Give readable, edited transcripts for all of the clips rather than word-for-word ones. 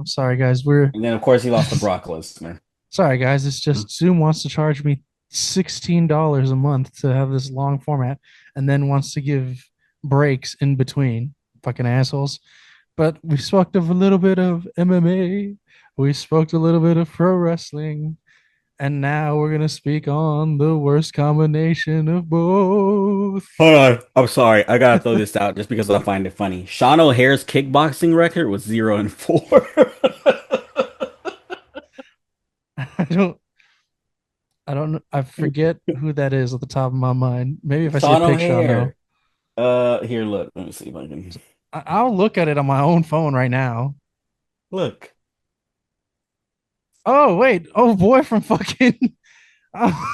Sorry, guys. We're And then of course he lost to Brock Lesnar. sorry, guys. It's just Zoom wants to charge me $16 a month to have this long format, and then wants to give breaks in between. Fucking assholes. But we spoke of a little bit of MMA. We spoke a little bit of pro wrestling. And now we're gonna speak on the worst combination of both. Hold on. I'm sorry. I gotta throw this out just because I find it funny. Sean O'Hare's kickboxing record was 0-4. I don't I don't know. I forget who that is at the top of my mind. Maybe if I say Sean Pick Sean though. O'Hare. Here, look. Let me see if I can I'll look at it on my own phone right now. look. Oh wait. Oh boy from fucking oh,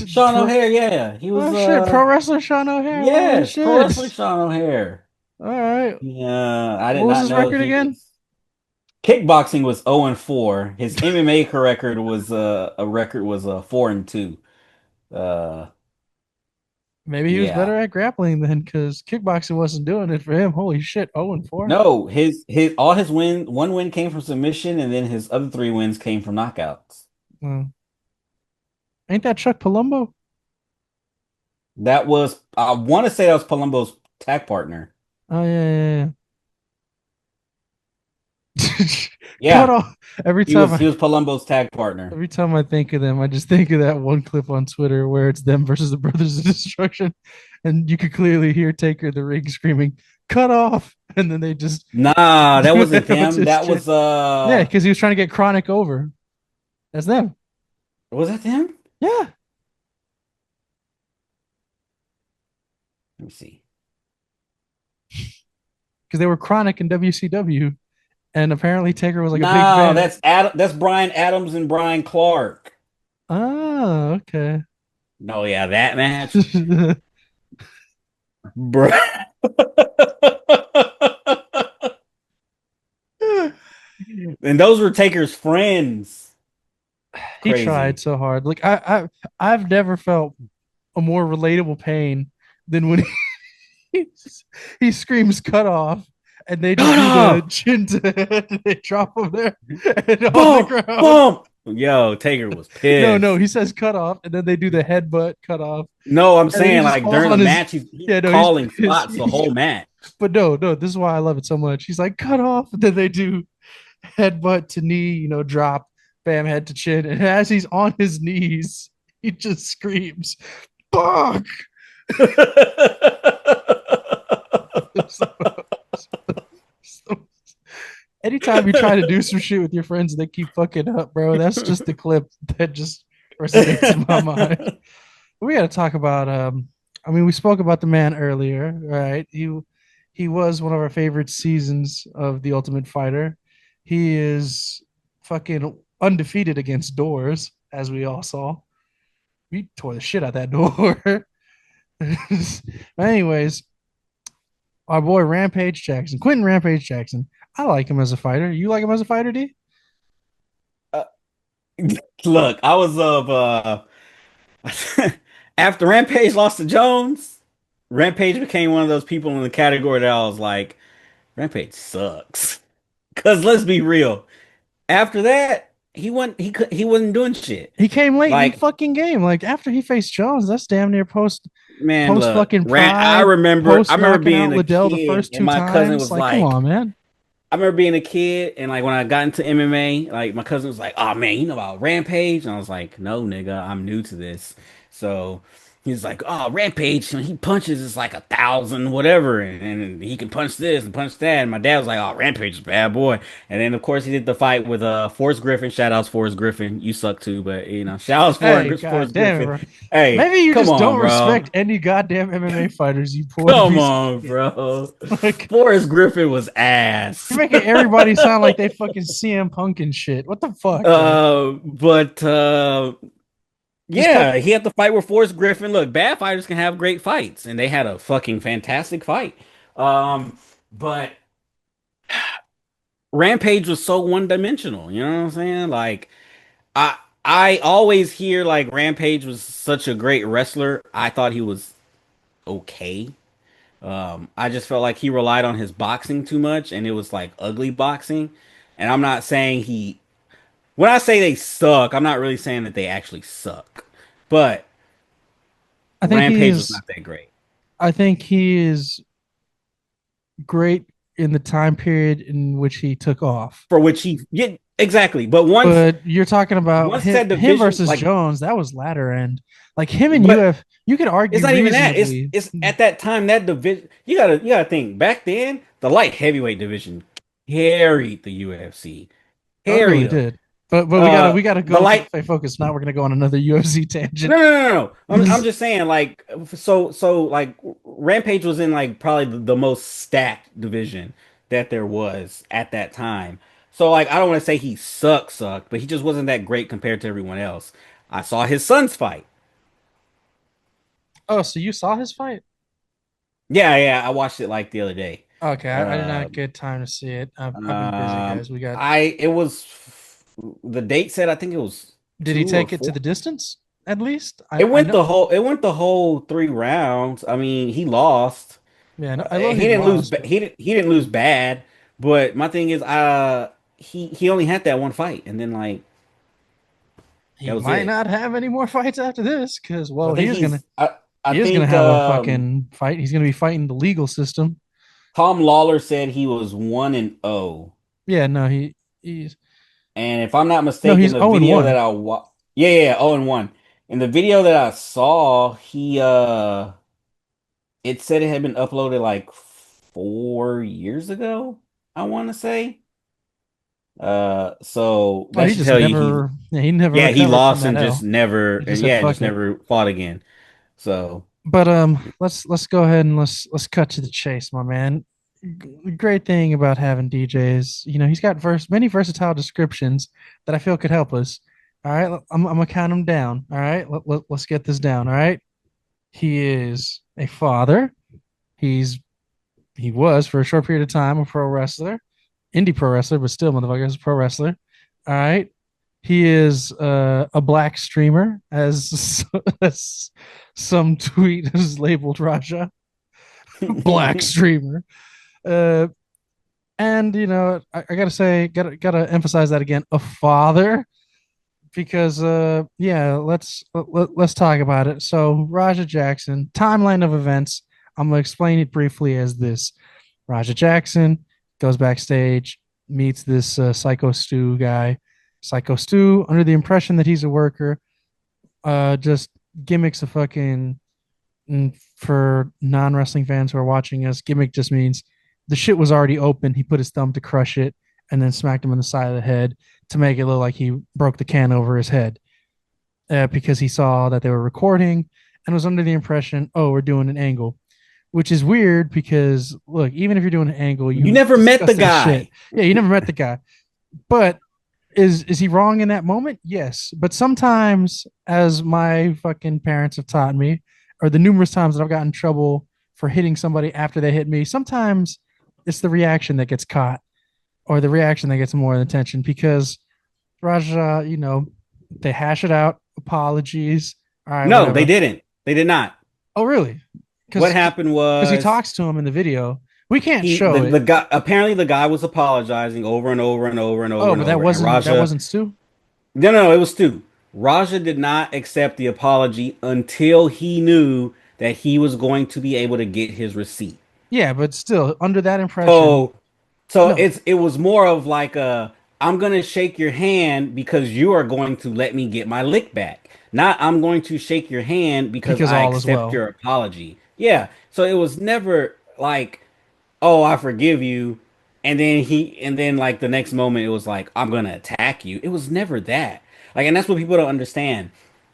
Sean O'Hare, yeah. He was oh shit. Pro wrestler Sean O'Hare. Oh yes, pro shit. wrestler Sean O'Hare. All right. Yeah, I What did was not his know record he again? was kickboxing was 0-4. His MMA record was a record was 4-2. Uh Maybe he was better yeah. at grappling then, because kickboxing wasn't doing it for him. Holy shit. 0-4. No, his all his one win came from submission, and then his other three wins came from knockouts. Oh. Ain't that Chuck Palumbo? That was I want to say that was Palumbo's tag partner. Oh yeah, yeah, yeah. Cut Yeah, off every he time was I he was Palumbo's tag partner. every time I think of them, I just think of that one clip on Twitter where it's them versus the Brothers of Destruction, and you could clearly hear Taker in the ring screaming, "Cut off!" And then they just Nah, that do wasn't it with them. his That chin. was Yeah, because he was trying to get Chronic over. That's them. was that them? Yeah, Let me see. because they were Chronic in WCW, and apparently Taker was like a big No, fan. that's Adam. That's Brian Adams and Brian Clark. Oh, okay. No, yeah, that match, bro. And those were Taker's friends. He tried Crazy. so hard. Like I've never felt a more relatable pain than when he, he screams "cut off" and they just Cut do the off! chin to head and they drop him there and on the Bump! ground. Bump! Yo, Taker was No, pissed. he says "cut off" and then they do the headbutt cut off No, I'm and then he saying just like falls during the on his. match, he's Yeah, no, he's calling pissed. spots the whole match. But no, this is why I love it so much. He's like "cut off" and then they do headbutt to knee, drop, bam, head to chin, and as he's on his knees, he just screams, "Fuck!" So, so, anytime you try to do some shit with your friends and they keep fucking up, bro, that's just the clip that just resonates in my mind. We got to talk about. I mean, we spoke about the man earlier, right? He was one of our favorite seasons of The Ultimate Fighter. He is fucking undefeated against doors, as we all saw. We tore the shit out that door. But anyways, our boy Rampage Jackson, Quentin Rampage Jackson. I like him as a fighter. You like him as a fighter, D? Uh, Look, I was of after Rampage lost to Jones, Rampage became one of those people in the category that I was like, Rampage sucks. Cause let's be real, after that, he wasn't doing shit. He came late in the Like, fucking game. Like after he faced Jones, that's damn near man, post look, fucking Rant. I pride, remember, I post remember knocking out being a Liddell the kid, first and two my cousin times. was Like, come like, on, man. I remember being a kid, and like when I got into MMA, like my cousin was like, "Oh man, you know about Rampage?" And I was like, "No, nigga, I'm new to this." So he's like, "Oh, Rampage, when he punches, it's like 1,000, whatever, and he can punch this and punch that." And my dad was like, "Oh, Rampage is a bad boy." And then of course he did the fight with Forrest Griffin. Shout outs Forrest Griffin, you suck too, but shout outs Hey, Forrest god damn it, Griffin. bro. Hey, Maybe you come just on, don't bro. respect any goddamn MMA fighters, you poor Come piece of on, shit. bro. Like, Forrest Griffin was you're ass. making everybody sound like they fucking CM Punk and shit. What the fuck, bro? But Just cut. yeah, he had to fight with Forrest Griffin. Look, bad fighters can have great fights, and they had a fucking fantastic fight. But Rampage was so one-dimensional, you know what I'm saying? Like I I always hear like Rampage was such a great wrestler. I thought he was okay. I just felt like he relied on his boxing too much, and it was like ugly boxing. And I'm not saying he, when I say they suck, I'm not really saying that they actually suck. But I think Rampage was he's not that great I think he is great in the time period in which he took off. for which he, yeah, exactly. But But you're talking about once that him division, versus like, Jones. That was latter end. Like him and but UF, you could it's argue not even that. reasonably. It's at that time that division. You gotta think back then the light heavyweight division carried the UFC, Oh, it really carried them. did. But we gotta The go to light. stay focused. Now we're gonna go on another UFC No, tangent. no, no, no, no. I'm just saying, like, so, like, Rampage was in like probably the most stacked division that there was at that time. So, like, I don't want to say he sucked, but he just wasn't that great compared to everyone else. I saw his sons fight. Oh, so you saw his fight? Yeah, yeah, I watched it like the other day. Okay, I did not Um, get time to see it. I've been busy, guys. We got. it was the date said I think it was Did he two or take it to four. the distance? At least I know. It went the whole 3 rounds. I mean, he lost. Yeah, I know He he didn't lose. lost, but He didn't lose bad. But my thing is, he only had that one fight, and then like that he was might it. not have any more fights after this. Because I well, think I he is gonna think have a fucking fight. He's gonna be fighting the legal system. Tom Lawler said he was 1-0, Yeah, no, he's and if I'm not no, he's mistaken, the 0 and video that 1. I yeah, yeah, 0-1. In the video that I saw, he it said it had been uploaded like 4 years ago, I want to say. So Oh, that he should just tell you he, never, yeah, he never yeah, he recovered from lost that and just L. never, He and just said yeah, fuck just it. never fought again. So But let's go ahead and let's cut to the chase, my man. Great thing about having DJs, he's got many versatile descriptions that I feel could help us. All right, I'm gonna count them down. All right, let's get this down. All right, he is a father. He was for a short period of time a pro wrestler, indie pro wrestler, but still, motherfucker, is a pro wrestler. All right, he is a black streamer, as some tweet is labeled Raja, black streamer. Uh, and I gotta say, gotta emphasize that again, a father, because yeah, let's talk about it. So Raja Jackson, timeline of events. I'm gonna explain it briefly as this: Raja Jackson goes backstage, meets this Psycho Stu guy. Psycho Stu, under the impression that he's a worker, just gimmicks a fucking. And for non wrestling fans who are watching us, gimmick just means the shit was already open. He put his thumb to crush it and then smacked him on the side of the head to make it look like he broke the can over his head, because he saw that they were recording and was under the impression, oh, we're doing an angle, which is weird because look, even if you're doing an angle, you you never met the discuss that shit. guy. Yeah, you never met the guy, but is he wrong in that moment? Yes, but sometimes, as my fucking parents have taught me, or the numerous times that I've gotten in trouble for hitting somebody after they hit me, sometimes it's the reaction that gets caught, or the reaction that gets more attention. Because Raja, they hash it out, apologies, all right, No, they whatever. didn't. They did not. Oh, really? What Because happened he was talks to him in the video. We can't show the it. guy, apparently the guy was apologizing over and over and over and over Oh, and but that over, and wasn't that Raja, wasn't Stu. no, it was Stu. Raja did not accept the apology until he knew that he was going to be able to get his receipt. Yeah, but still, under that impression, So so no, it was more of like a, I'm gonna shake your hand because you are going to let me get my lick back. Not I'm going to shake your hand because because I all is accept well. your apology. Yeah. So it was never like, oh, I forgive you. And then like the next moment it was like, I'm gonna attack you. It was never that. Like, and that's what people don't understand.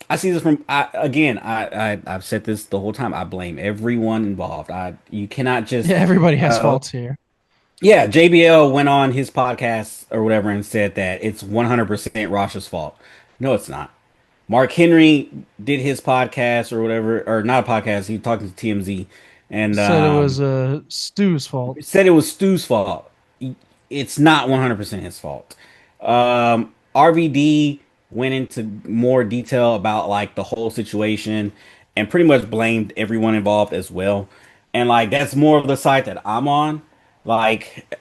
I see this from I've said this the whole time. I blame everyone involved. You cannot just Yeah, everybody has uh faults here. yeah, JBL went on his podcast or whatever and said that it's 100% Rosh's fault. No, it's not. Mark Henry did his podcast or whatever, or not a podcast. He talked to TMZ and Said it was Stu's fault. said it was Stu's fault. It's not 100% his fault. RVD went into more detail about like the whole situation and pretty much blamed everyone involved as well. And like that's more of the side that I'm on. Like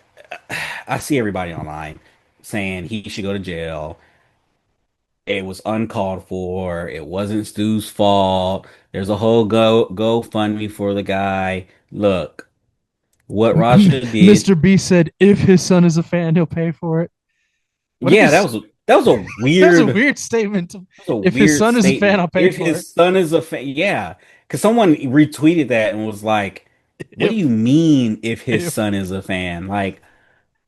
I see everybody online. saying he should go to jail. It was uncalled for. It wasn't Stu's fault. There's a whole GoFundMe for the guy. Look, what Raja did. Mr. B said if his son is a fan, he'll pay for it. What if Yeah, his that was a that's a weird weird statement. That's a If his weird son is a fan, statement. I'll pay If for it. his son is a fan, yeah, because someone retweeted that and was like, "What do If you mean if his if son is a fan?" Like,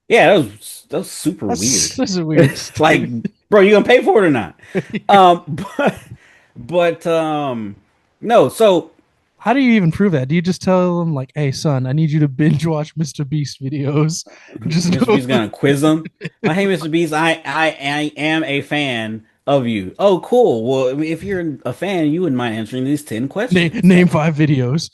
yeah, that was super weird. that's a weird Like, statement. bro, you gonna pay for it or not? Um, but no. So How do you even prove that? Do you just tell him like, "Hey, son, I need you to binge watch Mr. Beast videos"? Just Mr. know. B's gonna quiz him. Like, hey, Mr. Beast, I am a fan of you. Oh, cool. Well, if you're a fan, you wouldn't mind answering these 10 questions. Name five videos.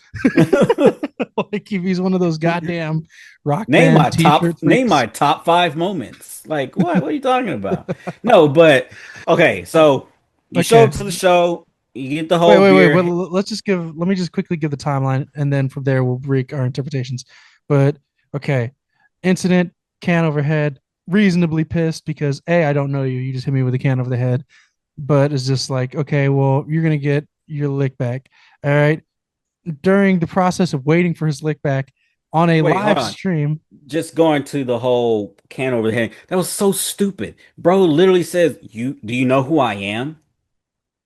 Like if he's one of those goddamn rock band T-shirt Name freaks. my top 5 moments. Like what? What are you talking about? No, but okay. So you show Okay. up to the show. You get the Wait, whole wait, wait. beer. Well, let me just quickly give the timeline, and then from there we'll break our interpretations. But okay, incident, can overhead, reasonably pissed because A, I don't know you. You just hit me with a can over the head. But it's just like, okay, well, you're gonna get your lick back. All right. During the process of waiting for his lick back on a Wait, hold live on. stream, Just going to the whole can over the head. That was so stupid. Bro literally says, "You do you know who I am?"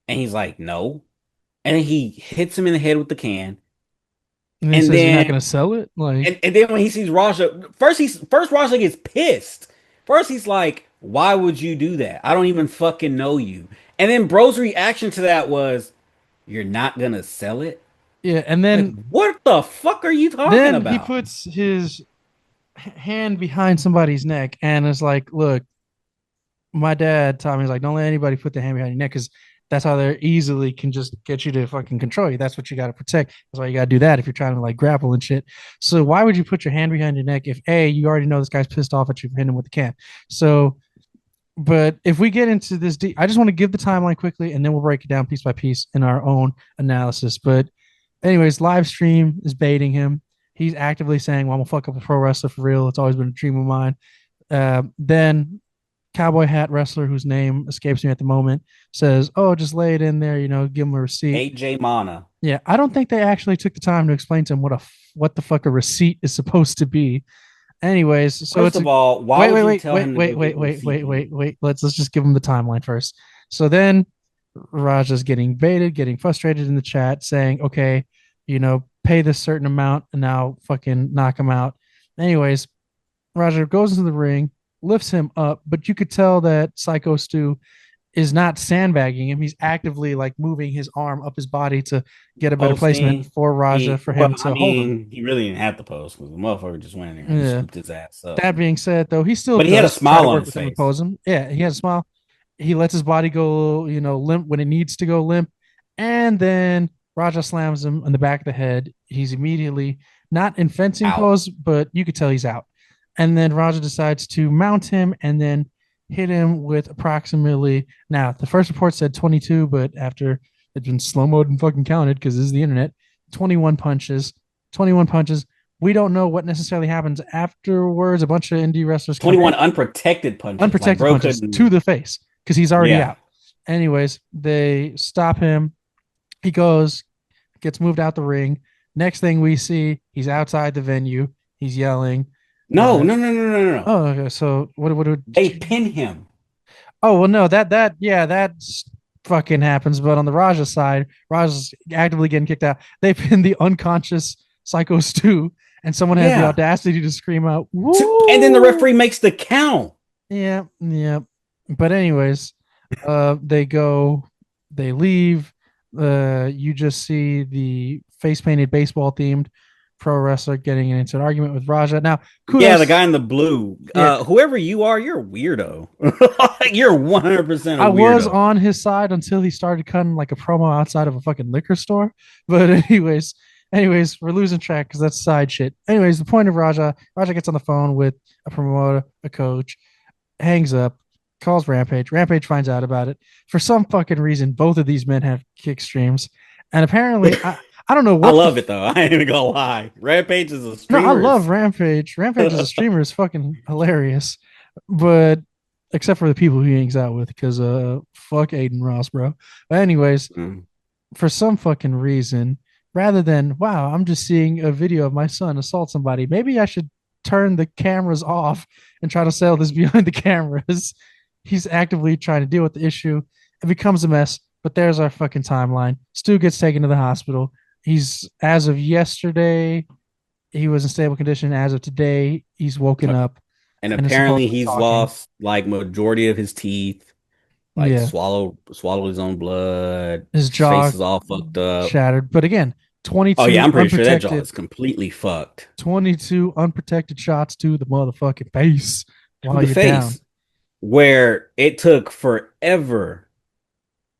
And he's like, "No." And then he hits him in the head with the can. and he And says you're not then gonna sell it, like, and then when he sees Raja, first Raja gets pissed. First he's like, "Why would you do that? I don't even fucking know you." And then bro's reaction to that was, "You're not gonna sell it?" yeah. And Like, what the fuck are you talking then he about? puts his hand behind somebody's neck and is like, look, my dad taught me, he's like, don't let anybody put their hand behind your neck because that's how they easily can just get you to fucking control you. That's what you got to protect. That's why you got to do that if you're trying to like grapple and shit. So why would you put your hand behind your neck if A, you already know this guy's pissed off at you for hitting him with the can? So, but if we get into this deep, I just want to give the timeline quickly and then we'll break it down piece by piece in our own analysis. But anyways, live stream is baiting him. He's actively saying, well, I'm gonna fuck up a pro wrestler for real. It's always been a dream of mine. Then cowboy hat wrestler whose name escapes me at the moment says, "Oh, just lay it in there, give him a receipt." AJ Mana. Yeah, I don't think they actually took the time to explain to him what the fuck a receipt is supposed to be. Anyways, so First it's a of all, why wait, would wait, you wait, tell wait, him to wait, go wait, get wait, receipt wait, wait, then? wait. Let's just give him the timeline first. So then Raja's getting baited, getting frustrated in the chat, saying, "Okay, pay this certain amount, and now fucking knock him out." Anyways, Raja goes into the ring, lifts him up, but you could tell that Psycho Stu is not sandbagging him. He's actively like moving his arm up his body to get a better placement Posting. for Raja for Well, him I to hold him. mean, he really didn't have to post because the motherfucker just went in there and Yeah. scooped his ass up. That being said, though, he still But he had a does try to smile on work his with him and face. pose him. Yeah, he has a smile. He lets his body go, limp when it needs to go limp. And then Raja slams him in the back of the head. He's immediately not in fencing Out. pose, but you could tell he's out. And then Raja decides to mount him and then hit him with approximately. Now, the first report said 22, but after it's been slow mode and fucking counted because this is the internet, 21 punches. 21 punches. We don't know what necessarily happens afterwards. A bunch of indie wrestlers come 21 in, unprotected punches. Like, unprotected bro punches to couldn't. the face because he's already Yeah. out. Anyways, they stop him. He goes, gets moved out the ring. Next thing we see, he's outside the venue. He's yelling. No, no, no, no, no, no, no. Oh, okay. So what would? They pin him. Oh well, no, that fucking happens. But on the Raja side, Raja's actively getting kicked out. They pin the unconscious Psycho Stu, and someone has the Yeah. audacity to scream out, And then the "Woo!" referee makes the count. Yeah, yeah. But anyways, they go, they leave. You just see the face painted baseball themed pro wrestler getting into an argument with Raja. Now, Yeah, the kudos. guy in the blue. Yeah, Whoever you are, you're a weirdo. You're 100% a I was weirdo. on his side until he started cutting like a promo outside of a fucking liquor store. But anyways, we're losing track because that's side shit. Anyways, the point of Raja gets on the phone with a promoter, a coach, hangs up, calls Rampage. Rampage finds out about it. For some fucking reason, both of these men have kick streams. And apparently, I don't know I what love it though. I ain't even gonna lie. Rampage is a no, I streamer. love Rampage. Rampage as a streamer is fucking hilarious. But except for the people he hangs out with, because fuck Aiden Ross, bro. But anyways, Mm. for some fucking reason, rather than wow, I'm just seeing a video of my son assault somebody, maybe I should turn the cameras off and try to settle this behind the cameras. He's actively trying to deal with the issue. It becomes a mess, but there's our fucking timeline. Stu gets taken to the hospital. He's, as of yesterday, he was in stable condition. As of today, he's woken up And and is apparently supposedly he's talking. lost like majority of his teeth, like Yeah, swallow his own blood. his His face jaw is all fucked up. shattered. But again, Oh yeah, 22 I'm pretty sure that jaw unprotected is completely fucked. 22 unprotected shots to the motherfucking face To while the you're down, face, where it took forever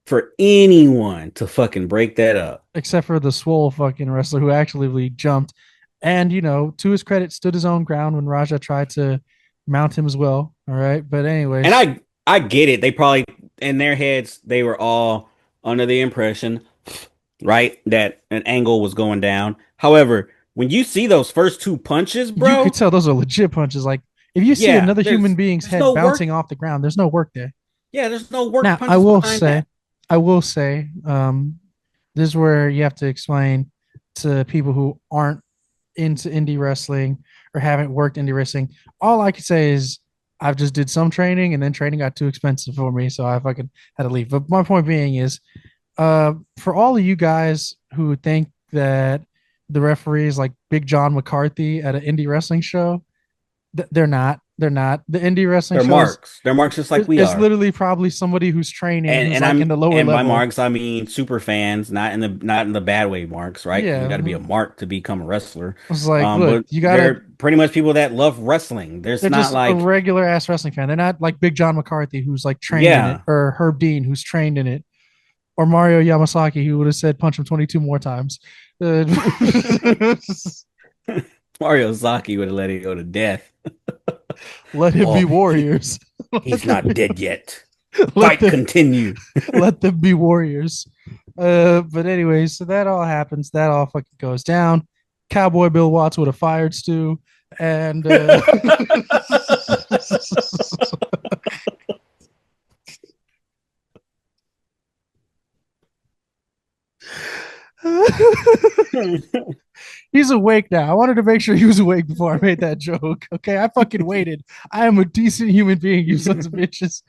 for anyone to fucking break that up. except for the swole fucking wrestler who actually jumped. And, to his credit, stood his own ground when Raja tried to mount him as well. All right. But, And anyways, I get it. They probably in their heads they were all under the impression, right, that an angle was going down. However, when you see those first two punches, you could bro, tell those are legit punches. Like, if you see yeah, another human being's there's head no work. bouncing off the ground, there's no work there. Yeah, there's no work Now, I punches will behind say, that. I will say, this is where you have to explain to people who aren't into indie wrestling or haven't worked indie wrestling. All I could say is I've just did some training and then training got too expensive for me, so I fucking had to leave. But my point being is, for all of you guys who think that the referee is like Big John McCarthy at an indie wrestling show, they're not. They're not. The indie wrestling They're shows marks. They're marks just like we is are. literally probably somebody who's training, who's And like in the lower and by level. marks I mean super fans, not in the bad way marks, right? Because you got to be Yeah, a mark to become a wrestler. it's like, look, But you gotta. they're pretty much people that love wrestling. They're There's not just a like, regular ass wrestling fan. They're not like Big John McCarthy, who's like trained in it, yeah, or Herb Dean, who's trained in it, or Mario Yamasaki, who would have said punch him 22 more times. Uh, Mario Zaki would have let it go to death. let him be Oh, warriors. he's not dead yet. let Fight them continue. let them be warriors. But anyway, so that all happens. That all fucking goes down. Cowboy Bill Watts would have fired Stu, and he's awake now. I wanted to make sure he was awake before I made that joke. Okay, I fucking waited. I am a decent human being, you sons of bitches.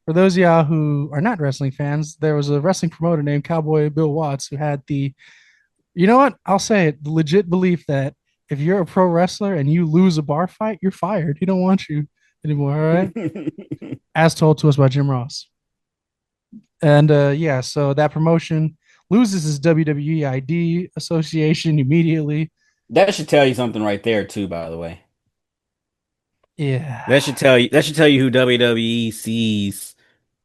For those of y'all who are not wrestling fans, there was a wrestling promoter named Cowboy Bill Watts who had you know what? I'll say it, the legit belief that if you're a pro wrestler and you lose a bar fight, you're fired. He don't want you anymore. All right, as told to us by Jim Ross. And yeah, so that promotion loses his WWE ID association immediately. That should tell you something right there too, by the way. Yeah. That should tell you who WWE sees,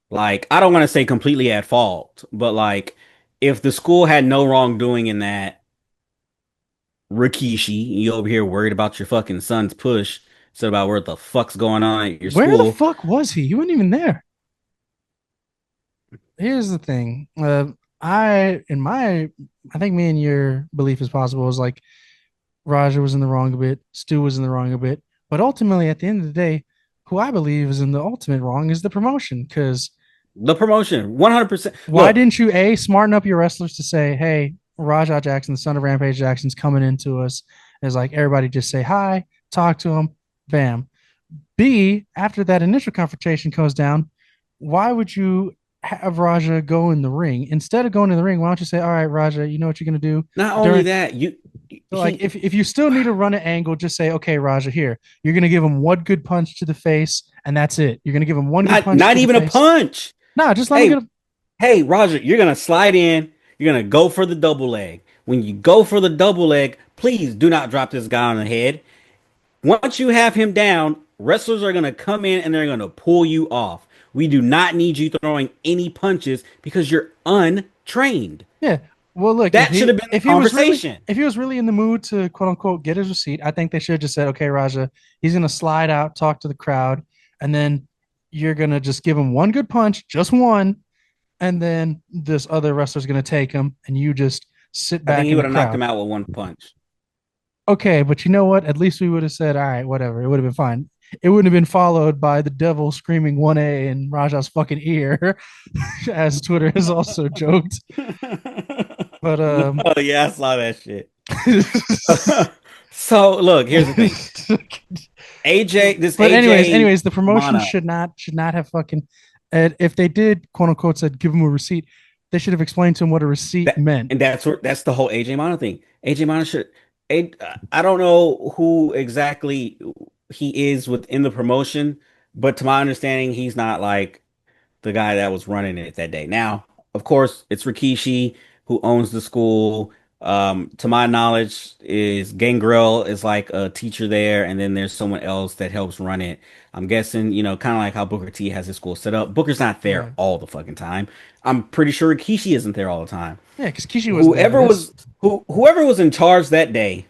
like, I don't want to say completely at fault, but like if the school had no wrongdoing in that, Rikishi, you over here worried about your fucking son's push, so about what the fuck's going on at your Where the school. fuck was he? He wasn't even there. Here's the thing. I think me and your belief is possible is like Raja was in the wrong a bit, Stu was in the wrong a bit, but ultimately at the end of the day, who I believe is in the ultimate wrong is the promotion. Because The promotion, 100%. why Look, didn't you smarten up your wrestlers to say, hey, Raja Jackson, the son of Rampage Jackson's coming into us? It's like everybody just say hi, talk to him, bam. B, after that initial confrontation goes down, why would you have Raja go in the ring? Instead of going in the ring, why don't you say, all right, Raja, you know what you're gonna do not only during that, so like he if you still need to run an angle, just say, okay, Raja, here. You're gonna give him one good punch to the face, and that's it. You're gonna give him one good punch not to the even a face. punch. Nah, just let him get Hey, him. hey, Roger, you're gonna slide in. You're gonna go for the double leg. When you go for the double leg, please do not drop this guy on the head. Once you have him down, wrestlers are gonna come in and they're gonna pull you off. We do not need you throwing any punches because you're untrained. Yeah. Well, look, That should have been the conversation. if he was really in the mood to quote unquote get his receipt, I think they should have just said, okay, Raja, he's gonna slide out, talk to the crowd, and then you're gonna just give him one good punch, just one, and then this other wrestler's gonna take him, and you just sit I think back he in the would have knocked crowd. him out with one punch. Okay, but you know what? At least we would have said, all right, whatever. It would have been fine. it wouldn't have been followed by the devil screaming 1A in Raja's fucking ear, as Twitter has also joked. But Oh yeah, I saw that shit. So look, here's the thing. but AJ anyways, the promotion Mana. should not have fucking. If they did quote unquote said give him a receipt, they should have explained to him what a receipt That meant. and that's the whole AJ Mana thing. AJ Mana should A, I don't know who exactly he is within the promotion, but to my understanding, he's not like the guy that was running it that day. Now, of course, it's Rikishi who owns the school. To my knowledge, is Gangrel is like a teacher there, and then there's someone else that helps run it. I'm guessing, kind of like how Booker T has his school set up. Booker's not there Right. all the fucking time. I'm pretty sure Rikishi isn't there all the time. Yeah, because Kishi wasn't there for Whoever this. was whoever was in charge that day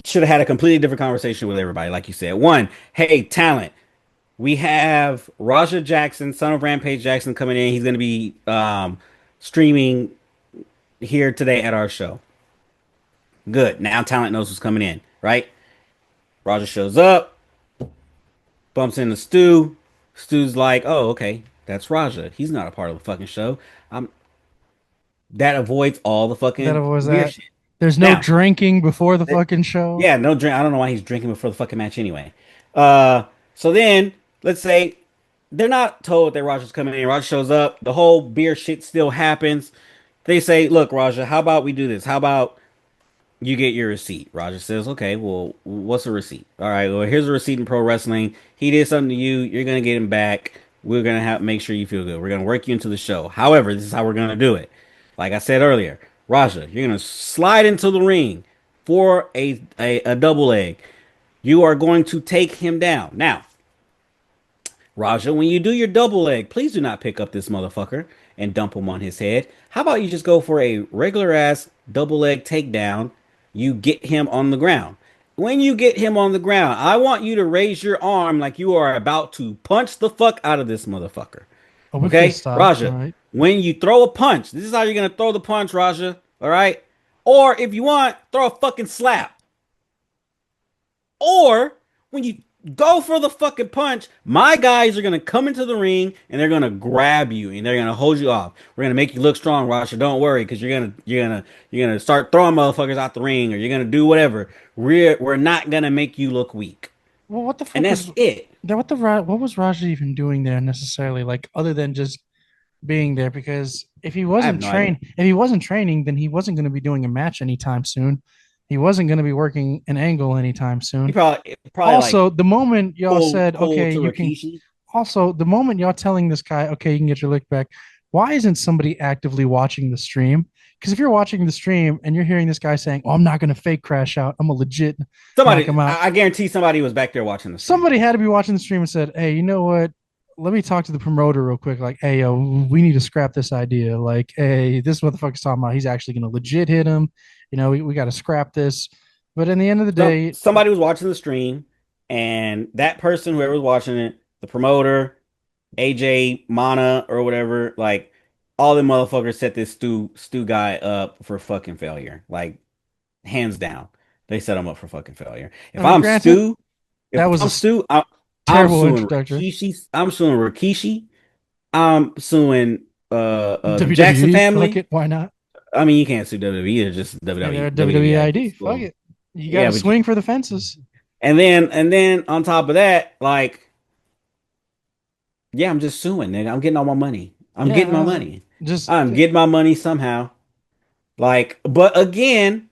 should have had a completely different conversation with everybody. Like you said, one, hey, talent. We have Raja Jackson, son of Rampage Jackson, coming in. He's going to be streaming here today at our show. Good. Now talent knows what's coming in, right? Raja shows up, bumps into Stu. Stu's like, "Oh, okay, that's Raja. He's not a part of the fucking show." Um, that avoids all the That fucking was weird that. shit. There's no Now, drinking before the fucking show. yeah, no drink. I don't know why he's drinking before the fucking match anyway. Uh, so then let's say they're not told that Raja's coming in. Raja shows up. The whole beer shit still happens. They say, "Look, Raja, how about we do this? How about you get your receipt?" Raja says, "Okay, well, what's a receipt? All right, well, here's a receipt in pro wrestling. He did something to you. You're gonna get him back. We're gonna have make sure you feel good. We're gonna work you into the show. However, this is how we're gonna do it. Like I said earlier, Raja, you're gonna slide into the ring for a double leg. You are going to take him down. Now, Raja, when you do your double leg, please do not pick up this motherfucker and dump him on his head. How about you just go for a regular ass double leg takedown? You get him on the ground. When you get him on the ground, I want you to raise your arm like you are about to punch the fuck out of this motherfucker. Open fist Okay? style. All Raja, right. when you throw a punch, this is how you're going to throw the punch, Raja. All right? Or if you want, throw a fucking slap. Or when you go for the fucking punch, my guys are gonna come into the ring and they're gonna grab you and they're gonna hold you off. We're gonna make you look strong, Rasha. Don't worry, because you're gonna start throwing motherfuckers out the ring or you're gonna do whatever. We're not gonna make you look weak, Well, what the and fuck that's was it. that? What was Raja even doing there necessarily? Like other than just being there? Because I have no idea. if he wasn't training, then he wasn't going to be doing a match anytime soon. He wasn't going to be working an angle anytime He soon. probably like Also, the moment y'all said, pull okay, to you can. Rikishi. Also, the moment y'all telling this guy, okay, you can get your lick back. Why isn't somebody actively watching the stream? Because if you're watching the stream and you're hearing this guy saying, "Oh, I'm not going to fake crash out. I'm gonna legit knock Somebody, him out," I guarantee somebody was back there watching the stream. somebody had to be watching the stream and said, "Hey, you know what? Let me talk to the promoter real quick. Like, hey, yo, we need to scrap this idea. Like, hey, this motherfucker's talking about he's actually gonna legit hit him. We got to scrap this." But in the end of the day, Somebody was watching the stream, and that person, whoever was watching it, the promoter, AJ Mana or whatever, like all the motherfuckers set this Stu guy up for fucking failure. Like hands down, they set him up for fucking failure. I mean, granted, If that was I'm a Stu, I'm terrible suing introductor. Rikishi. I'm suing Rikishi. I'm suing the Jackson WWE, fuck family. it, why not? I mean, you can't sue WWE. It's just Hey, they're WWE. a WWE WWE ID. ID's Fuck cool. it. You got to Yeah, but swing for the fences. and then on top of that, like, yeah, I'm just suing, nigga. I'm getting all my money. I'm getting my Yeah, money. just I'm getting my money somehow. Like, but again,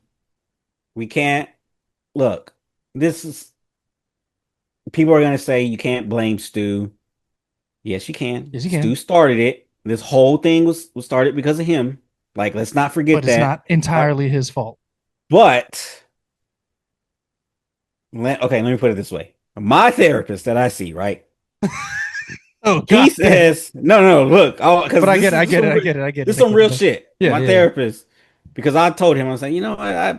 we can't look. This is people are gonna say you can't blame Stu. Yes, you can. yes, you Stu can, started it. This whole thing was started because of him. Like, let's not but forget it's that. not Right? entirely his fault. But okay, let me put it this way. My therapist that I see, right? Oh He god damn. says, no, no, no, look, because But I get it. I get it. I get it. I get this it. is I some get it real though. shit. Yeah, My yeah, yeah. therapist, because I told him, I was like,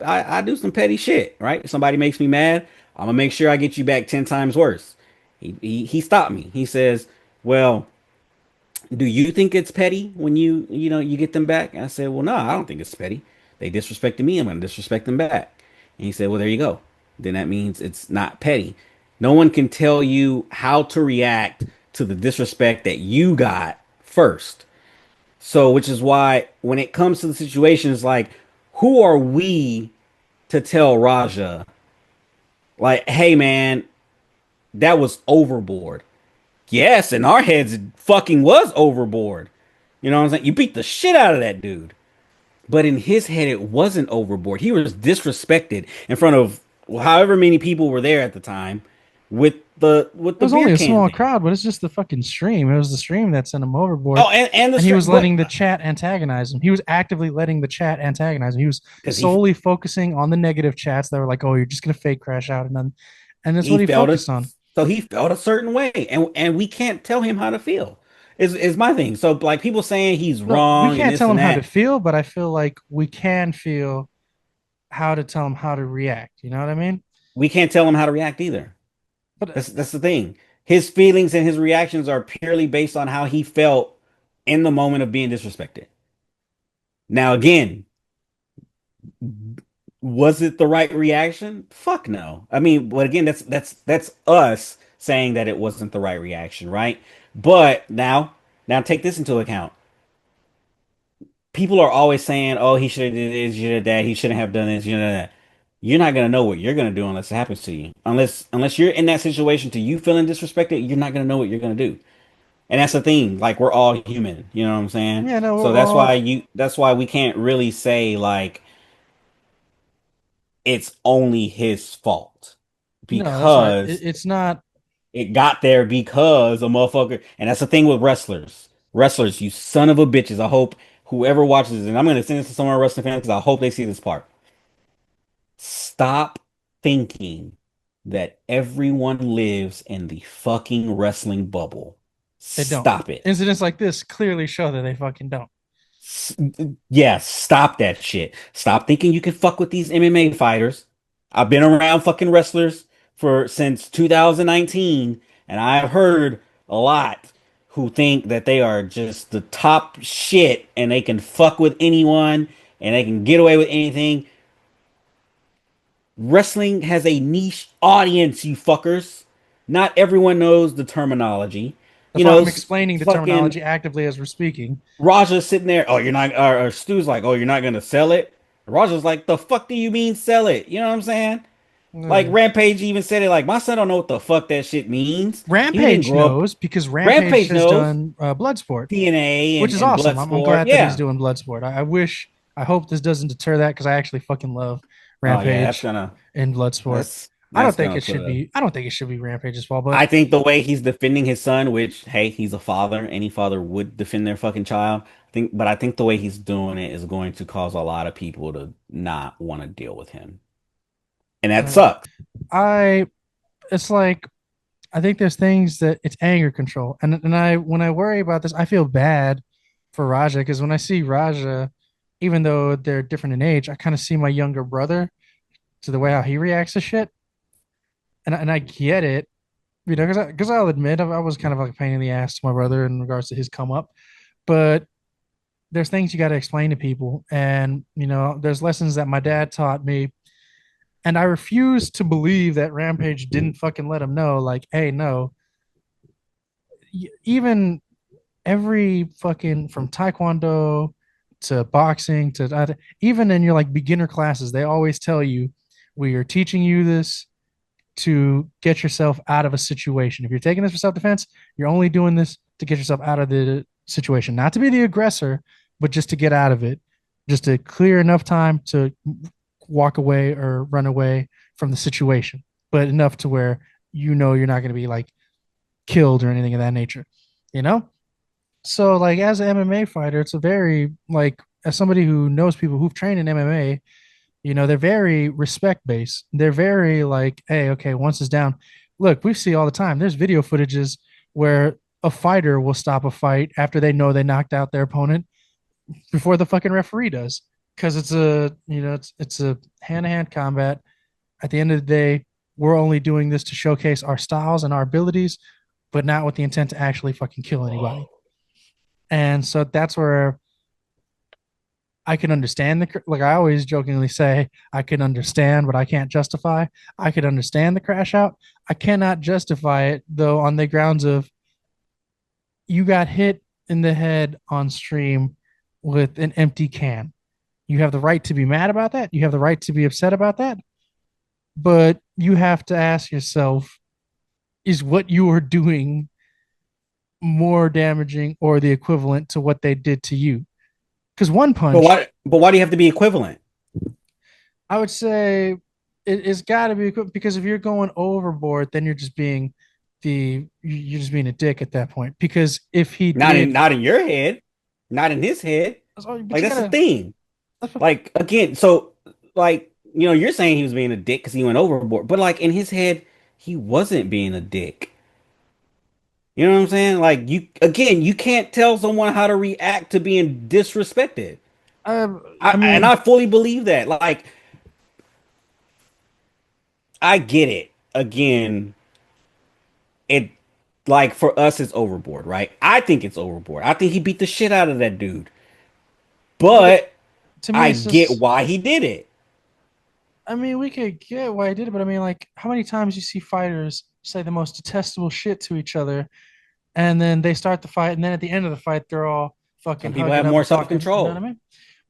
I do some petty shit, right? If somebody makes me mad, I'm gonna make sure I get you back 10 times worse. He stopped me. He says, well, do you think it's petty when you get them back? And I said, well, no, I don't think it's petty. They disrespected me. I'm gonna disrespect them back. And he said, well, there you go. then that means it's not petty. No one can tell you how to react to the disrespect that you got first. So, which is why when it comes to the situation, it's like, who are we to tell Raja, like, hey man, that was overboard? Yes, in our heads, it fucking was overboard. You know what I'm saying? You beat the shit out of that dude. But in his head, it wasn't overboard. He was disrespected in front of however many people were there at the time with It the was beer only a can small thing. crowd, but it's just the fucking stream. It was the stream that sent him overboard. Oh, and the And he was strip, letting but the chat antagonize him. He was actively letting the chat antagonize him. He was because solely focusing on the negative chats that were like, "Oh, you're just gonna fake crash out," and then, and that's he what he felt focused a on. so he felt a certain way, and we can't tell him how to feel. Is my thing. So like people saying he's No, we wrong and can't this tell him and how to that, feel, but I feel like we can feel how to tell him how to react. You know what I mean? we can't tell him how to react either. But That's the thing. His feelings and his reactions are purely based on how he felt in the moment of being disrespected. Now again, was it the right reaction? Fuck no. I mean, but again, that's us saying that it wasn't the right reaction, right? But now take this into account. People are always saying, "Oh, he should have did this, he should have that, he shouldn't have done this, you know that." You're not gonna know what you're gonna do unless it happens to you. Unless you're in that situation to you feeling disrespected, you're not gonna know what you're gonna do. And that's the thing. Like we're all human, you know what I'm saying? yeah, no, So we're all that's why we can't really say like it's only his fault no, that's right. because It's not. it got there because a motherfucker. And that's the thing with wrestlers. Wrestlers, you son of a bitches. I hope whoever watches this, and I'm gonna send this to some of our wrestling fans because I hope they see this part. Stop thinking that everyone lives in the fucking wrestling bubble. They don't. Stop it. Incidents like this clearly show that they fucking don't. S- yeah, stop that shit. Stop thinking you can fuck with these MMA fighters. I've been around fucking wrestlers for since 2019, and I've heard a lot who think that they are just the top shit and they can fuck with anyone and they can get away with anything. Wrestling has a niche audience, you fuckers. Not everyone knows the terminology. That's You why know, I'm explaining the fucking terminology actively as we're speaking. Raja's sitting there. Oh, you're not. Or Stu's like, oh, you're not gonna sell it. Raja's like, the fuck do you mean sell it? You know what I'm saying? Like Ugh. Rampage even said it. Like my son don't know what the fuck that shit means. He didn't Rampage grow up. knows because Rampage Rampage has knows done Bloodsport, TNA which is and awesome. I'm Bloodsport. glad that he's Yeah. doing Bloodsport. I wish, I hope this doesn't deter that because I actually fucking love Oh yeah, Rampage and Bloodsport. that's gonna put a. I don't think it should be Rampage's fault, but I think the way he's defending his son, which hey, he's a father. Any father would defend their fucking child. I think the way he's doing it is going to cause a lot of people to not want to deal with him, and that uh, sucks. I it's like I think there's things that it's anger control, and I when I worry about this, I feel bad for Raja because when I see Raja, even though they're different in age, I kind of see my younger brother to the way how he reacts to shit, and I get it, you know, because I'll admit I was kind of like a pain in the ass to my brother in regards to his come up, but there's things you got to explain to people, and you know, there's lessons that my dad taught me, and I refuse to believe that Rampage didn't fucking let him know, like, hey, no, even every fucking from taekwondo to boxing to even in your like beginner classes, they always tell you we are teaching you this to get yourself out of a situation. If you're taking this for self defense, you're only doing this to get yourself out of the situation, not to be the aggressor, but just to get out of it, just to clear enough time to walk away or run away from the situation, but enough to where you know you're not going to be like killed or anything of that nature, you know? So like as an MMA fighter, it's a very like as somebody who knows people who've trained in MMA, you know, they're very respect based. They're very like, hey, okay, once it's down, look, we see all the time. There's video footages where a fighter will stop a fight after they know they knocked out their opponent before the fucking referee does. Because it's a you know, it's a hand to hand combat. At the end of the day, we're only doing this to showcase our styles and our abilities, but not with the intent to actually fucking kill anybody. And so that's where I can understand like I always jokingly say, I can understand, but I can't justify. I could understand the crash out. I cannot justify it though on the grounds of you got hit in the head on stream with an empty can. You have the right to be mad about that. You have the right to be upset about that. But you have to ask yourself, is what you are doing more damaging or the equivalent to what they did to you? Because one But punch, why? But why do you have to be equivalent? I would say it's got to be because if you're going overboard, then you're just being you're just being a dick at that point. Because if he did, Not in your head, not in his head. but Like you that's the gotta. thing. That's what, Like again, so like you're saying he was being a dick because he went overboard, but like in his head, he wasn't being a dick. You know what I'm saying? Like you can't tell someone how to react to being disrespected. I And mean, I fully believe that. Like I get it. Again, it like for us it's overboard, right? I think it's overboard. I think he beat the shit out of that dude. but But to me, I it's get just. why he did it. I mean, we could get why I did it, but I mean, like, how many times you see fighters say the most detestable shit to each other, and then they start the fight, and then at the end of the fight, they're all fucking Some people hugging have up more and talking. You know what I self-control. mean?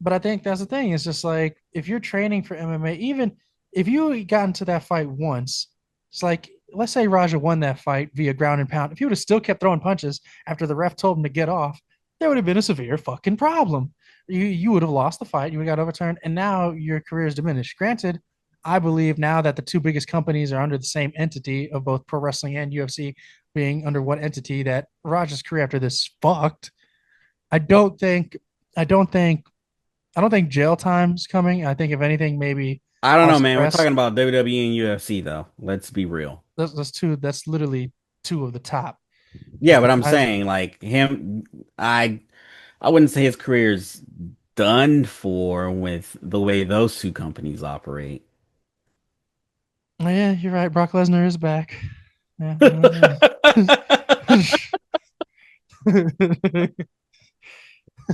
But I think that's the thing. It's just like if you're training for MMA, even if you got into that fight once, it's like let's say Raja won that fight via ground and pound. If he would have still kept throwing punches after the ref told him to get off, there would have been a severe fucking problem. You would have lost the fight. You would have got overturned, and now your career is diminished. Granted, I believe now that the two biggest companies are under the same entity of both pro wrestling and UFC being under one entity, that Raja's career after this fucked. I don't think I don't think I don't think jail time's coming. I think if anything, maybe I don't know, house man. We're arrest. talking about WWE and UFC though. Let's be real. That's two. That's literally two of the top. Yeah, but I'm Guys, saying like him, I I wouldn't say his career's done for with the way those two companies operate. oh, yeah, you're right. Brock Lesnar is back. Yeah.